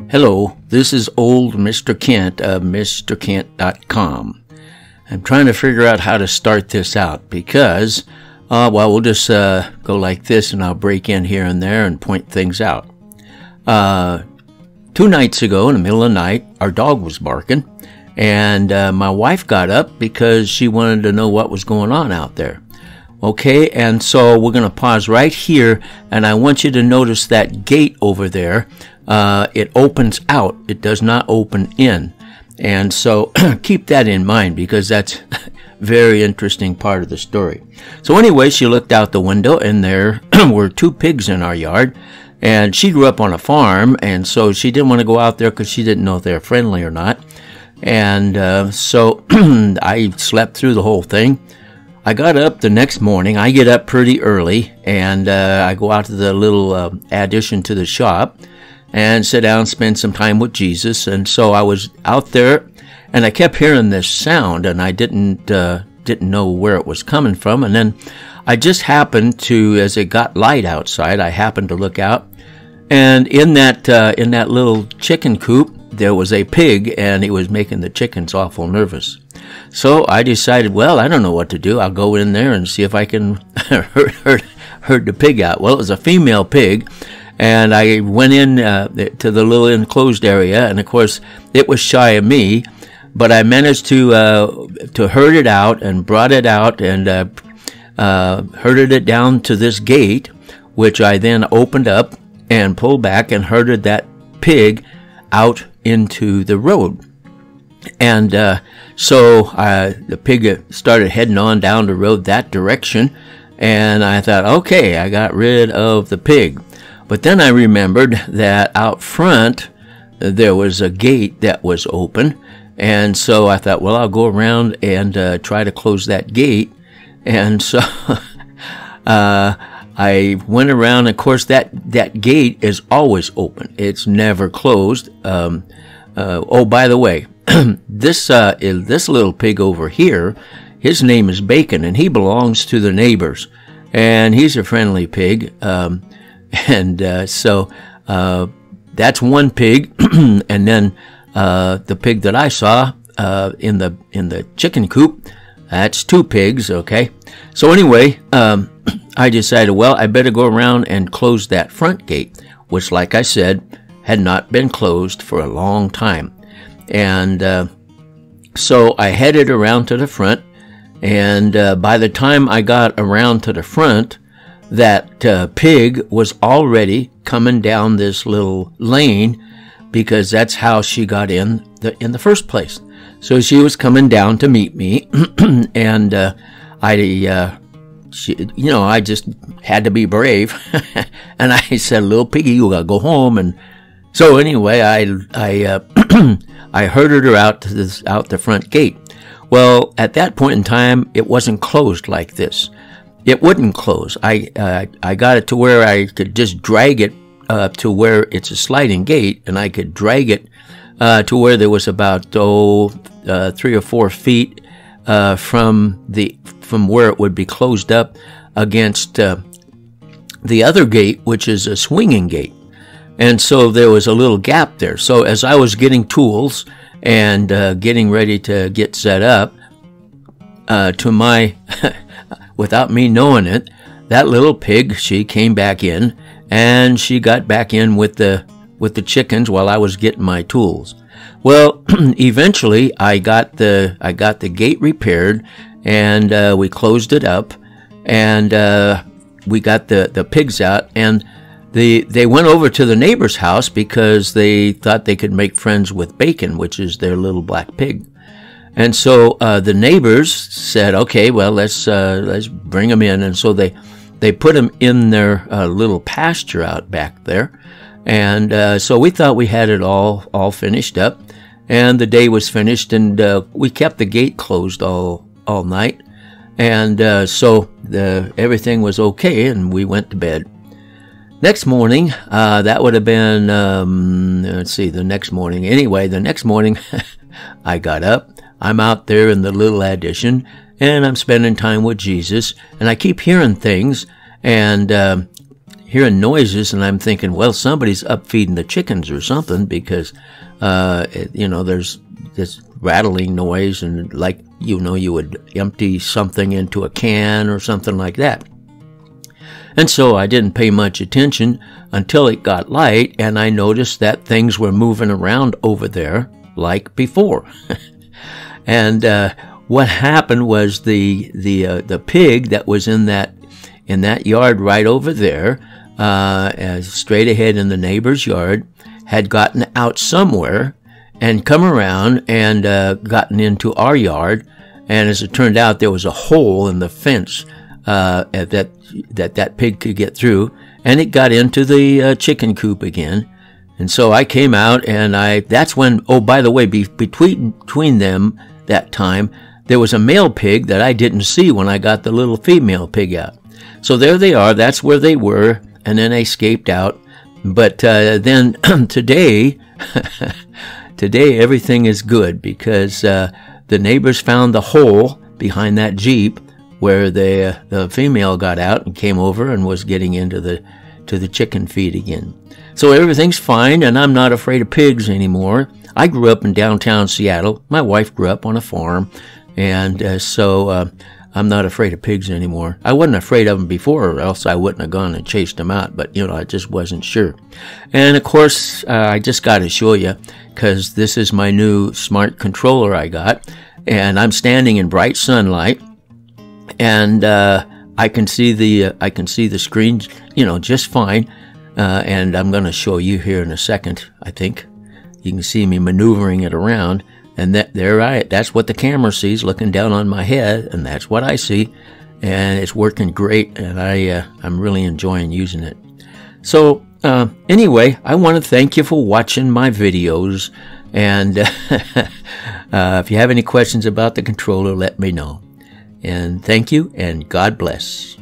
Hello, this is old Mr. Kent of MrKent.com. I'm trying to figure out how to start this out because, we'll just go like this and I'll break in here and there and point things out. 2 nights ago in the middle of the night, our dog was barking, and my wife got up because she wanted to know what was going on out there. Okay, and so we're going to pause right here, and I want you to notice that gate over there. It opens out. It does not open in. And so keep that in mind because that's a very interesting part of the story. So anyway, she looked out the window, and there were 2 pigs in our yard. And she grew up on a farm, and so she didn't want to go out there because she didn't know if they were friendly or not. And so I slept through the whole thing. I got up the next morning. I get up pretty early, and I go out to the little addition to the shop and sit down and spend some time with Jesus. And so I was out there, and I kept hearing this sound, and I didn't know where it was coming from. And then I just happened to, as it got light outside, I happened to look out, and in that little chicken coop, there was a pig, and he was making the chickens awful nervous. So I decided, well, I don't know what to do. I'll go in there and see if I can herd the pig out. Well, it was a female pig, and I went in to the little enclosed area, and of course, it was shy of me, but I managed to herd it out and brought it out and herded it down to this gate, which I then opened up and pulled back and herded that pig out into the road. And so the pig started heading on down the road that direction, and I thought, okay, I got rid of the pig. But then I remembered that out front there was a gate that was open, and so I thought, well, I'll go around and try to close that gate. And so I went around. Of course, that gate is always open. It's never closed. Oh, by the way, this little pig over here, his name is Bacon, and he belongs to the neighbors, and he's a friendly pig. So that's one pig, and then the pig that I saw in the chicken coop, that's 2 pigs. Okay, so anyway, I decided, well, I better go around and close that front gate, which, like I said, had not been closed for a long time. And so I headed around to the front, and by the time I got around to the front, that pig was already coming down this little lane, because that's how she got in the first place. So she was coming down to meet me, and I just had to be brave, and I said, "Little piggy, you gotta go home." And so anyway, I herded her out the front gate. Well, at that point in time, it wasn't closed like this. It wouldn't close. I got it to where I could just drag it to where it's a sliding gate, and I could drag it to where there was about 3 or 4 feet from where it would be closed up against the other gate, which is a swinging gate. And so there was a little gap there. So as I was getting tools and getting ready to get set up, without me knowing it, that little pig, she came back in, and she got back in with the chickens while I was getting my tools. Well, eventually I got the gate repaired, and we closed it up, and we got the pigs out, and they went over to the neighbor's house because they thought they could make friends with Bacon, which is their little black pig. And so the neighbors said, okay, well, let's bring them in. And so they put them in their little pasture out back there. And so we thought we had it all finished up. And the day was finished, and we kept the gate closed all night. And so everything was okay, and we went to bed. Next morning, that would have been, the next morning. Anyway, the next morning, I got up. I'm out there in the little addition, and I'm spending time with Jesus, and I keep hearing things, and hearing noises, and I'm thinking, well, somebody's up feeding the chickens or something, because there's this rattling noise, and like you would empty something into a can or something like that. And so I didn't pay much attention until it got light, and I noticed that things were moving around over there like before. And what happened was the pig that was in that yard right over there, straight ahead in the neighbor's yard, had gotten out somewhere and come around and gotten into our yard. And as it turned out, there was a hole in the fence that pig could get through, and it got into the chicken coop again. And so I came out, and that's when, oh, by the way, between them that time, there was a male pig that I didn't see when I got the little female pig out. So there they are, that's where they were, and then they escaped out. But then today, today everything is good, because the neighbors found the hole behind that Jeep where the female got out and came over and was getting into the chicken feed again. So everything's fine, and I'm not afraid of pigs anymore. I grew up in downtown Seattle. My wife grew up on a farm, and so I'm not afraid of pigs anymore. I wasn't afraid of them before, or else I wouldn't have gone and chased them out, but I just wasn't sure. And of course, I just got to show you, because this is my new smart controller I got, and I'm standing in bright sunlight, and I can see the screen, just fine. And I'm going to show you here in a second. I think you can see me maneuvering it around, and that's what the camera sees, looking down on my head, and that's what I see, and it's working great, and I'm really enjoying using it. So anyway, I want to thank you for watching my videos, and if you have any questions about the controller, let me know. And thank you, and God bless.